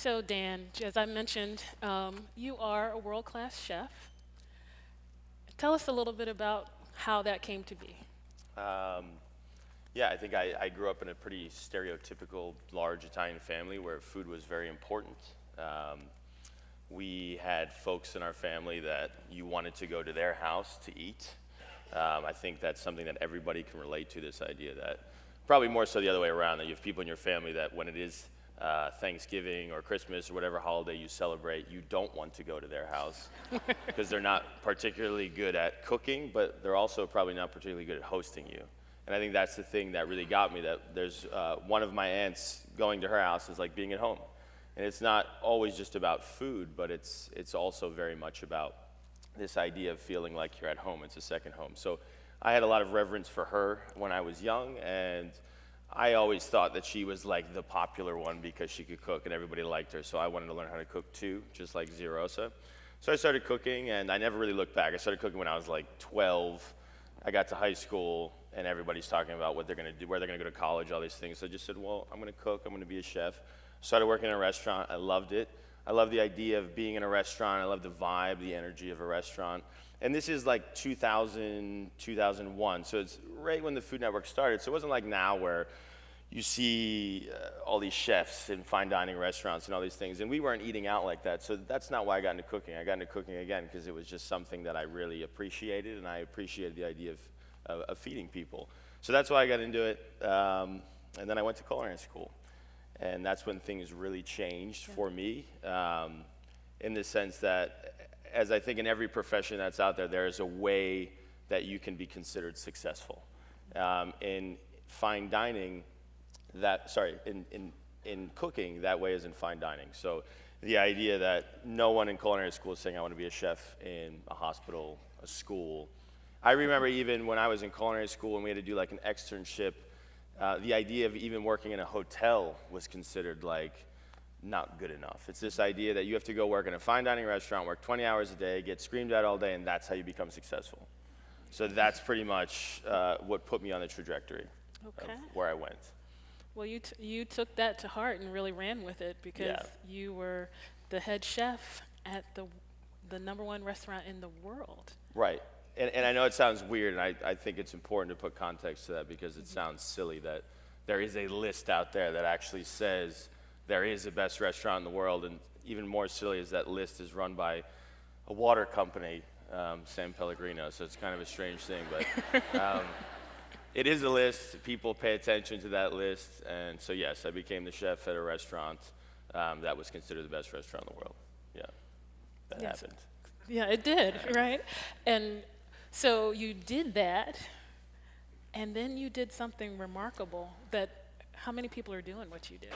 So, Dan, as I mentioned, you are a world-class chef. Tell us a little bit about how that came to be. Um, yeah, I think I grew up in a pretty stereotypical large Italian family where food was very important. Um, we had folks in our family that you wanted to go to their house to eat. I think that's something that everybody can relate to, this idea that probably more so the other way around, that you have people in your family that when it is Thanksgiving or Christmas or whatever holiday you celebrate, you don't want to go to their house because they're not particularly good at cooking, but they're also probably not particularly good at hosting you. And I think that's the thing that really got me, that there's one of my aunts going to her house is like being at home. And it's not always just about food, but it's also very much about this idea of feeling like you're at home. It's a second home. So I had a lot of reverence for her when I was young, and I always thought that she was like the popular one because she could cook and everybody liked her. So I wanted to learn how to cook too, just like Zerosa. So I started cooking, and I never really looked back. I started cooking when I was like 12. I got to high school, and everybody's talking about what they're going to do, where they're going to go to college, all these things. So I just said, well, I'm going to cook. I'm going to be a chef. Started working in a restaurant. I loved it. I love the idea of being in a restaurant. I love the vibe, the energy of a restaurant. And this is like 2000, 2001. So it's right when the Food Network started. So it wasn't like now where you see all these chefs in fine dining restaurants and all these things. And we weren't eating out like that. So that's not why I got into cooking. I got into cooking again because it was just something that I really appreciated. And I appreciated the idea of feeding people. So that's why I got into it. And then I went to culinary school. And that's when things really changed for me, in the sense that, as I think in every profession that's out there, there is a way that you can be considered successful. In fine dining, in cooking, that way is in fine dining. So the idea that no one in culinary school is saying, I want to be a chef in a hospital, a school. I remember even when I was in culinary school and we had to do like an externship, the idea of even working in a hotel was considered like not good enough. It's this idea that you have to go work in a fine dining restaurant, work 20 hours a day, get screamed at all day, and that's how you become successful. So that's pretty much what put me on the trajectory of where I went. Well, you took that to heart and really ran with it because you were the head chef at the #1 restaurant in the world. Right. And I know it sounds weird, and I think it's important to put context to that because it sounds silly that there is a list out there that actually says there is the best restaurant in the world, and even more silly is that list is run by a water company, San Pellegrino, so it's kind of a strange thing, but it is a list. People pay attention to that list, and so yes, I became the chef at a restaurant that was considered the best restaurant in the world. Yeah, that happened. Yeah, it did, right? And so you did that, and then you did something remarkable that how many people are doing what you did?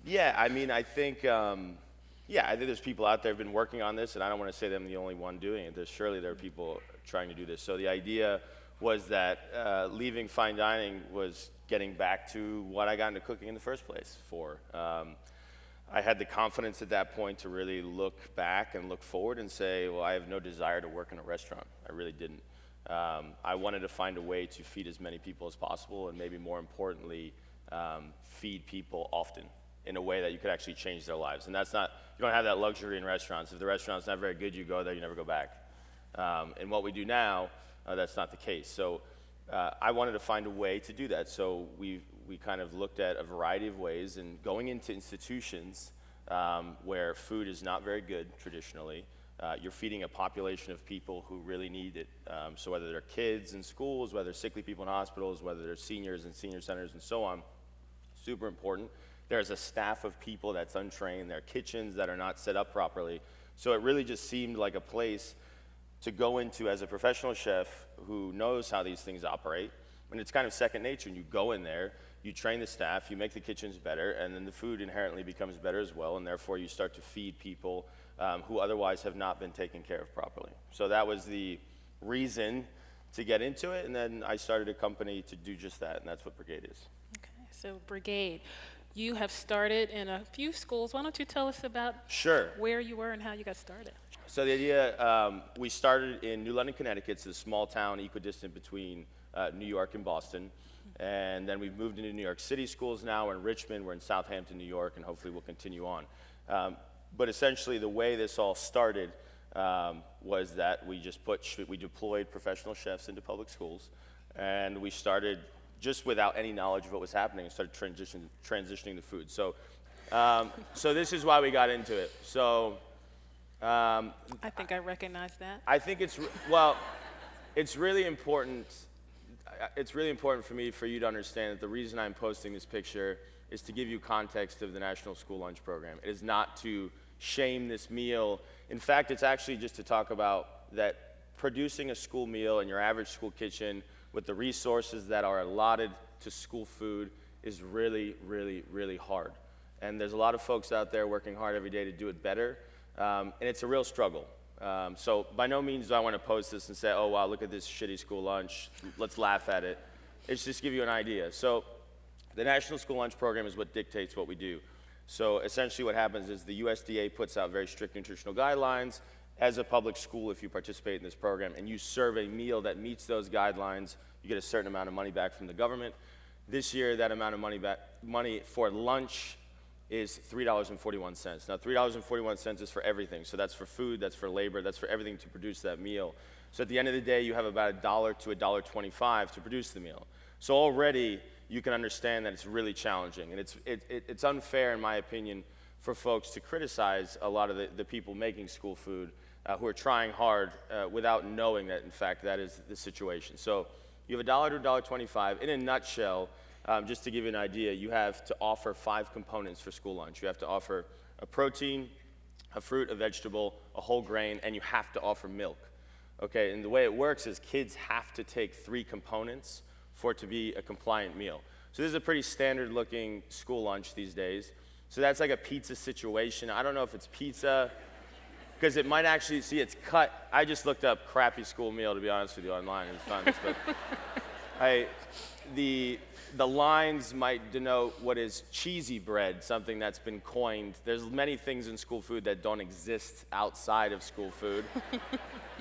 Yeah, I mean, I think there's people out there who've been working on this, and I don't want to say I'm the only one doing it. Surely there are people trying to do this. So the idea was that leaving fine dining was getting back to what I got into cooking in the first place for. I had the confidence at that point to really look back and look forward and say, well, I have no desire to work in a restaurant. I really didn't. I wanted to find a way to feed as many people as possible, and maybe more importantly, feed people often in a way that you could actually change their lives. And that's not, you don't have that luxury in restaurants. If the restaurant's not very good, you go there, you never go back. And what we do now, that's not the case. So I wanted to find a way to do that. So we kind of looked at a variety of ways, and going into institutions where food is not very good traditionally, you're feeding a population of people who really need it. So whether they're kids in schools, whether sickly people in hospitals, whether they're seniors in senior centers and so on, super important. There's a staff of people that's untrained. There are kitchens that are not set up properly. So it really just seemed like a place to go into as a professional chef who knows how these things operate. And it's kind of second nature. And you go in there, you train the staff, you make the kitchens better, and then the food inherently becomes better as well, and therefore you start to feed people who otherwise have not been taken care of properly. So that was the reason to get into it, and then I started a company to do just that, and that's what Brigade is. Okay, so Brigade, you have started in a few schools. Why don't you tell us about where you were and how you got started? So the idea, we started in New London, Connecticut. It's a small town equidistant between New York and Boston. And then we've moved into New York City schools now. We're in Richmond, we're in Southampton, New York, and hopefully we'll continue on. But essentially, the way this all started was that we deployed professional chefs into public schools, and we started just without any knowledge of what was happening and started transitioning the food. So this is why we got into it. So I think I recognize that. I think it's really important. It's really important for you to understand that the reason I'm posting this picture is to give you context of the National School Lunch Program. It is not to shame this meal. In fact, it's actually just to talk about that producing a school meal in your average school kitchen with the resources that are allotted to school food is really, really, really hard. And there's a lot of folks out there working hard every day to do it better, and it's a real struggle. So by no means do I want to post this and say, oh, wow, look at this shitty school lunch. Let's laugh at it. It's just to give you an idea. So the National School Lunch Program is what dictates what we do. So essentially what happens is the USDA puts out very strict nutritional guidelines. As a public school, if you participate in this program and you serve a meal that meets those guidelines, you get a certain amount of money back from the government. This year, that amount of money for lunch is $3.41. Now, $3.41 is for everything. So that's for food, that's for labor, that's for everything to produce that meal. So at the end of the day, you have about $1 to $1.25 to produce the meal. So already, you can understand that it's really challenging. And it's unfair, in my opinion, for folks to criticize a lot of the people making school food who are trying hard without knowing that, in fact, that is the situation. So you have $1 to $1.25. In a nutshell, just to give you an idea, you have to offer 5 components for school lunch. You have to offer a protein, a fruit, a vegetable, a whole grain, and you have to offer milk. Okay, and the way it works is kids have to take 3 components for it to be a compliant meal. So this is a pretty standard looking school lunch these days. So that's like a pizza situation. I don't know if it's pizza, because it might actually, see, it's cut. I just looked up crappy school meal, to be honest with you, online, and found this, but the lines might denote what is cheesy bread, something that's been coined. There's many things in school food that don't exist outside of school food,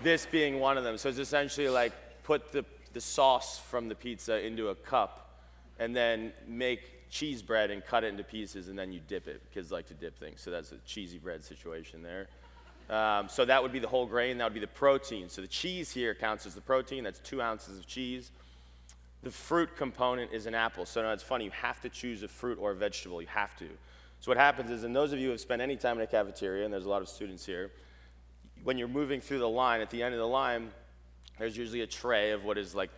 this being one of them. So it's essentially like put the sauce from the pizza into a cup and then make cheese bread and cut it into pieces and then you dip it. Kids like to dip things, so that's a cheesy bread situation there. So that would be the whole grain, that would be the protein. So the cheese here counts as the protein, that's 2 ounces of cheese. The fruit component is an apple. So now it's funny, you have to choose a fruit or a vegetable, you have to. So what happens is, and those of you who have spent any time in a cafeteria, and there's a lot of students here, when you're moving through the line, at the end of the line, there's usually a tray of what is like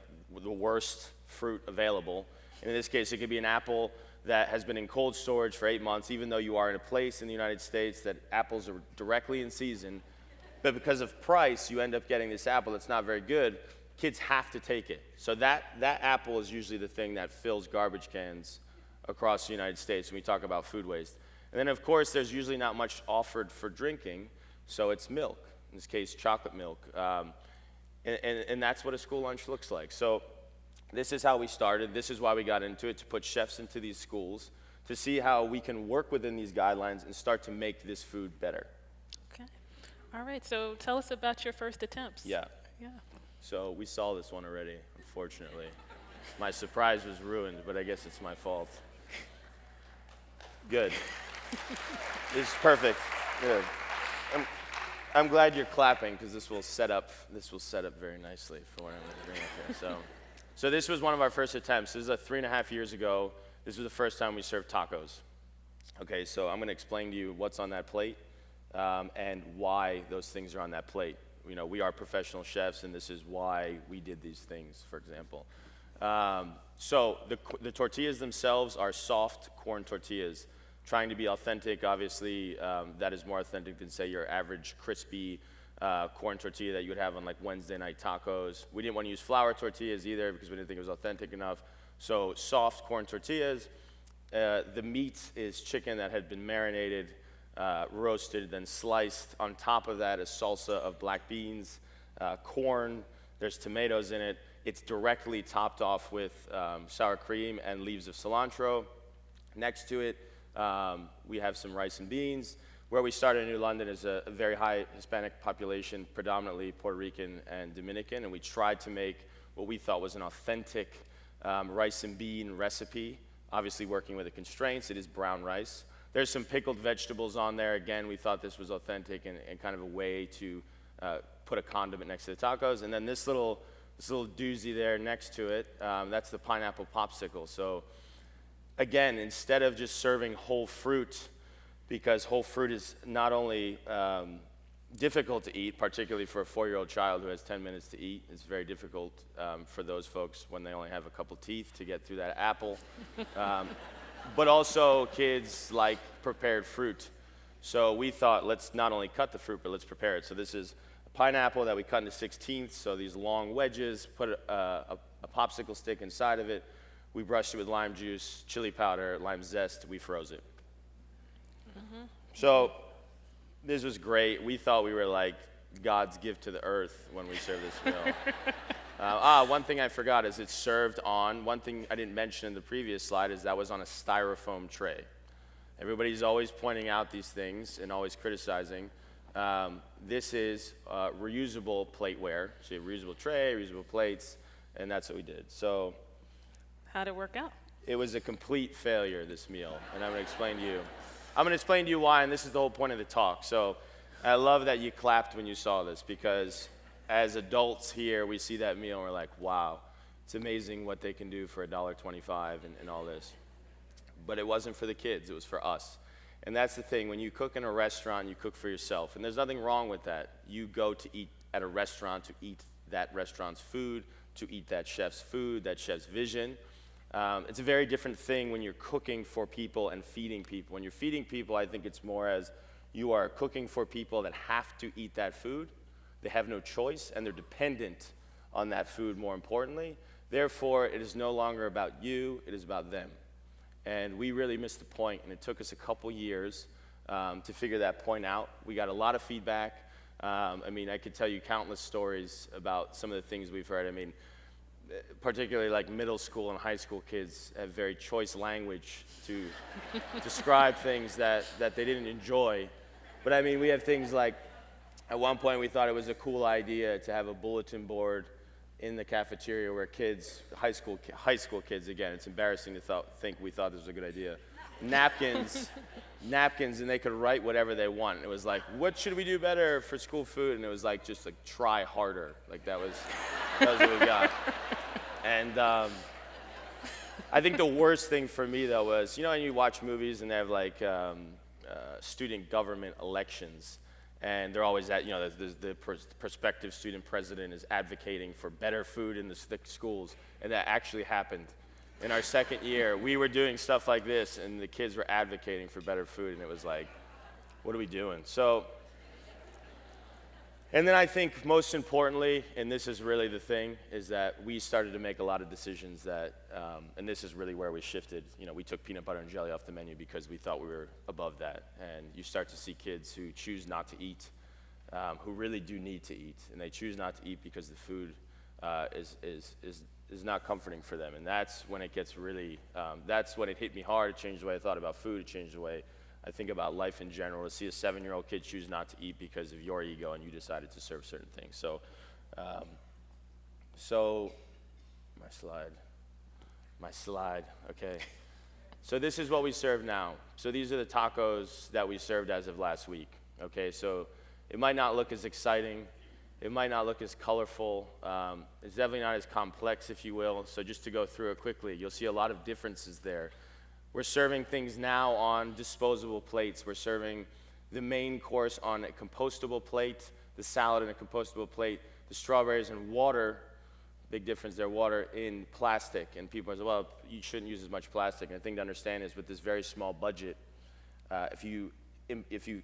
the worst fruit available. And in this case, it could be an apple that has been in cold storage for 8 months, even though you are in a place in the United States that apples are directly in season. But because of price, you end up getting this apple that's not very good. Kids have to take it. So that apple is usually the thing that fills garbage cans across the United States when we talk about food waste. And then, of course, there's usually not much offered for drinking, so it's milk, in this case, chocolate milk. And that's what a school lunch looks like. So this is how we started. This is why we got into it, to put chefs into these schools, to see how we can work within these guidelines and start to make this food better. Okay. All right, so tell us about your first attempts. Yeah. So we saw this one already, unfortunately. My surprise was ruined, but I guess it's my fault. Good. This is perfect. Good. I'm glad you're clapping, because this will set up very nicely for what I'm going to bring up here. So this was one of our first attempts. This is 3.5 years ago. This was the first time we served tacos. Okay, so I'm going to explain to you what's on that plate and why those things are on that plate. You know, we are professional chefs, and this is why we did these things, for example. So the tortillas themselves are soft corn tortillas, trying to be authentic. Obviously, that is more authentic than, say, your average crispy corn tortilla that you would have on like Wednesday night tacos. We didn't want to use flour tortillas either because we didn't think it was authentic enough. So soft corn tortillas. The meat is chicken that had been marinated, roasted, then sliced. On top of that is salsa of black beans, corn. There's tomatoes in it. It's directly topped off with sour cream and leaves of cilantro. Next to it, we have some rice and beans. Where we started in New London is a very high Hispanic population, predominantly Puerto Rican and Dominican, and we tried to make what we thought was an authentic rice and bean recipe, obviously working with the constraints. It is brown rice. There's some pickled vegetables on there. Again, we thought this was authentic and kind of a way to put a condiment next to the tacos. And then this little doozy there next to it, that's the pineapple popsicle. So again, instead of just serving whole fruit, because whole fruit is not only difficult to eat, particularly for a 4-year-old child who has 10 minutes to eat. It's very difficult for those folks when they only have a couple teeth to get through that apple. But also kids like prepared fruit. So we thought, let's not only cut the fruit, but let's prepare it. So this is a pineapple that we cut into 16ths, so these long wedges, put a popsicle stick inside of it. We brushed it with lime juice, chili powder, lime zest. We froze it. Mm-hmm. So this was great. We thought we were like God's gift to the earth when we served this meal. One thing I forgot is it's served on, one thing I didn't mention in the previous slide is that was on a styrofoam tray. Everybody's always pointing out these things and always criticizing. This is reusable plateware. So you have reusable tray, reusable plates, and that's what we did. So how'd it work out? it was a complete failure, this meal, and I'm going to explain to you. I'm going to explain to you why, and this is the whole point of the talk. So I love that you clapped when you saw this, because as adults here, we see that meal and we're like, wow, it's amazing what they can do for $1.25 and all this. But it wasn't for the kids, it was for us. And that's the thing, when you cook in a restaurant, you cook for yourself. And there's nothing wrong with that. You go to eat at a restaurant to eat that restaurant's food, to eat that chef's food, that chef's vision. It's a very different thing when you're cooking for people and feeding people. When you're feeding people, I think it's more as you are cooking for people that have to eat that food. They have no choice, and they're dependent on that food, more importantly. Therefore, it is no longer about you, it is about them. And we really missed the point, and it took us a couple years to figure that point out. We got a lot of feedback. I could tell you countless stories about some of the things we've heard. Particularly like middle school and high school kids have very choice language to describe things that they didn't enjoy. But we have things like, at one point we thought it was a cool idea to have a bulletin board in the cafeteria where kids, high school kids, again, it's embarrassing to think we thought this was a good idea, napkins, and they could write whatever they want. It was like, what should we do better for school food? And it was like, just like, try harder. Like that was what we got. And I think the worst thing for me, though, was, when you watch movies and they have like student government elections, and they're always the prospective student president is advocating for better food in the schools, and that actually happened. In our second year, we were doing stuff like this, and the kids were advocating for better food, and it was like, what are we doing? So, and then I think most importantly, and this is really the thing, is that we started to make a lot of decisions that, and this is really where we shifted. We took peanut butter and jelly off the menu because we thought we were above that. And you start to see kids who choose not to eat, who really do need to eat, and they choose not to eat because the food is not comforting for them. And that's when it gets really, that's when it hit me hard. It changed the way I thought about food. It changed the way I think about life in general. To see a 7-year-old kid choose not to eat because of your ego and you decided to serve certain things. So my slide, okay. So this is what we serve now. So these are the tacos that we served as of last week, okay. So it might not look as exciting. It might not look as colorful. It's definitely not as complex, if you will. So just to go through it quickly, you'll see a lot of differences there. We're serving things now on disposable plates. We're serving the main course on a compostable plate, the salad in a compostable plate, the strawberries and water, big difference there, water in plastic. And people say, well, you shouldn't use as much plastic. And the thing to understand is with this very small budget, if you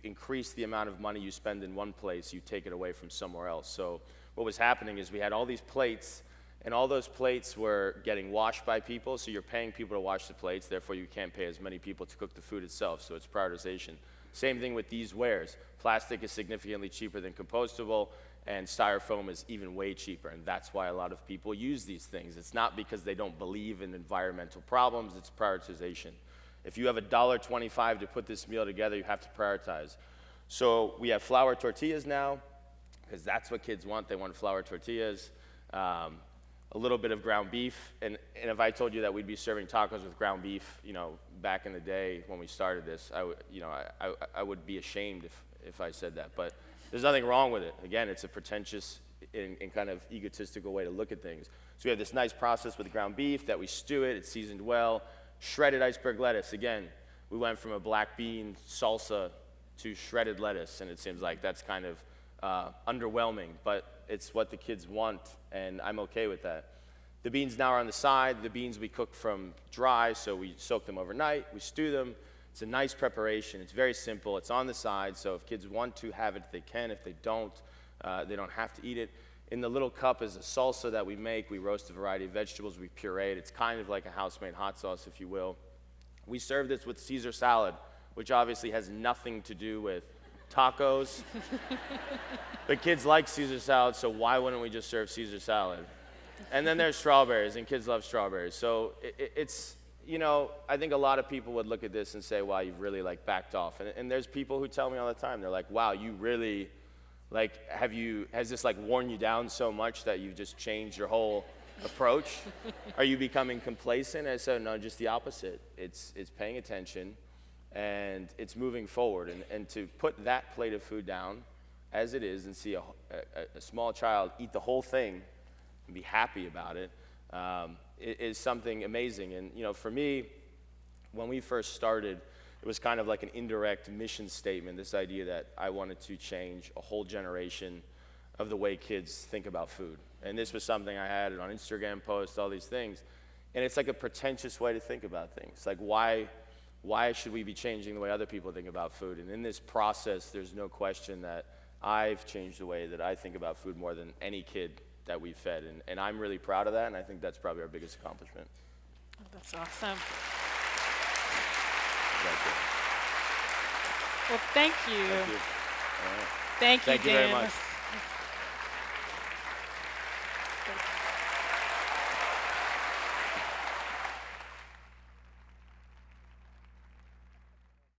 increase the amount of money you spend in one place, you take it away from somewhere else. So what was happening is we had all these plates, and all those plates were getting washed by people, so you're paying people to wash the plates, therefore you can't pay as many people to cook the food itself, so it's prioritization. Same thing with these wares. Plastic is significantly cheaper than compostable, and styrofoam is even way cheaper, and that's why a lot of people use these things. It's not because they don't believe in environmental problems, it's prioritization. If you have $1.25 to put this meal together, you have to prioritize. So we have flour tortillas now, because that's what kids want. They want flour tortillas. a little bit of ground beef. And if I told you that we'd be serving tacos with ground beef, you know, back in the day when we started this, I would be ashamed if I said that. But there's nothing wrong with it. Again, it's a pretentious and kind of egotistical way to look at things. So we have this nice process with ground beef that we stew it. It's seasoned well. Shredded iceberg lettuce. Again, we went from a black bean salsa to shredded lettuce, and it seems like that's kind of underwhelming, but it's what the kids want, and I'm okay with that. The beans now are on the side. The beans we cook from dry, so we soak them overnight. We stew them. It's a nice preparation. It's very simple. It's on the side, so if kids want to have it, they can. If they don't have to eat it. In the little cup is a salsa that we make. We roast a variety of vegetables. We puree it. It's kind of like a house-made hot sauce, if you will. We serve this with Caesar salad, which obviously has nothing to do with tacos. But kids like Caesar salad, so why wouldn't we just serve Caesar salad? And then there's strawberries, and kids love strawberries. So it's, you know, I think a lot of people would look at this and say, wow, you've really like backed off. And there's people who tell me all the time, they're like, wow, you really, like, has this like worn you down so much that you've just changed your whole approach? Are you becoming complacent? I said, no, just the opposite. It's paying attention, and it's moving forward. And to put that plate of food down as it is and see a small child eat the whole thing and be happy about it, is something amazing. And, you know, for me, when we first started, it was kind of like an indirect mission statement, this idea that I wanted to change a whole generation of the way kids think about food. And this was something I had on Instagram posts, all these things. And it's like a pretentious way to think about things. Like, why should we be changing the way other people think about food? And in this process, there's no question that I've changed the way that I think about food more than any kid that we've fed. And I'm really proud of that, and I think that's probably our biggest accomplishment. Oh, that's awesome. Thank you. Well, thank you. Thank you. All right. Thank you, Thank you very Dan. much.